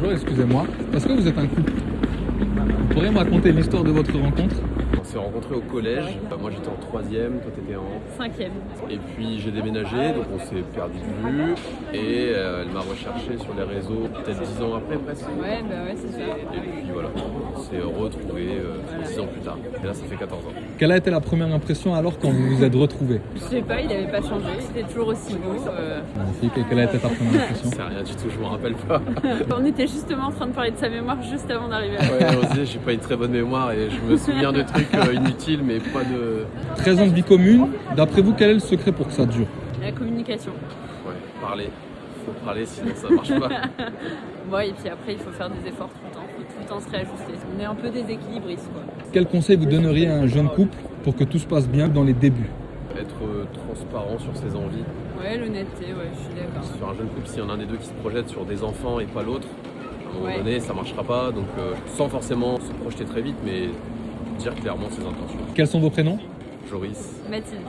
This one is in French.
Bonjour, excusez-moi. Est-ce que vous êtes un couple? Vous pourriez me raconter l'histoire de votre rencontre? On s'est rencontrés au collège. Moi j'étais en 3e, toi t'étais en 5e. Et puis j'ai déménagé, donc on s'est perdu de vue. Et elle m'a recherché sur les réseaux peut-être 10 ans après presque. Ouais, bah ouais, c'est ça. Et puis voilà, on s'est retrouvés 10 ans plus tard. Et là ça fait 14 ans. Quelle a été la première impression alors quand vous vous êtes retrouvés? Je sais pas, il avait pas changé, il était toujours aussi beau. Magnifique. Et quelle a été ta première impression? C'est rien du tout, je m'en rappelle pas. On était justement en train de parler de sa mémoire juste avant d'arriver à Ouais, on disait, j'ai pas une très bonne mémoire et je me souviens de trucs inutiles, mais pas de. 13 ans de vie commune, d'après vous, quel est le secret pour que ça dure? la communication. Ouais, parler. Faut parler, sinon ça marche pas. Ouais, et puis après, il faut faire des efforts tout le temps, faut tout le temps se réajuster. On est un peu déséquilibristes, quoi. Quel conseil vous donneriez à un jeune couple pour que tout se passe bien dans les débuts? Être transparent sur ses envies. Ouais, l'honnêteté, ouais, je suis d'accord. Sur un jeune couple, s'il y en a un des deux qui se projette sur des enfants et pas l'autre, à un moment Ouais. donné, ça marchera pas. Donc, sans forcément se projeter très vite, mais dire clairement ses intentions. Quels sont vos prénoms? Joris. Mathilde.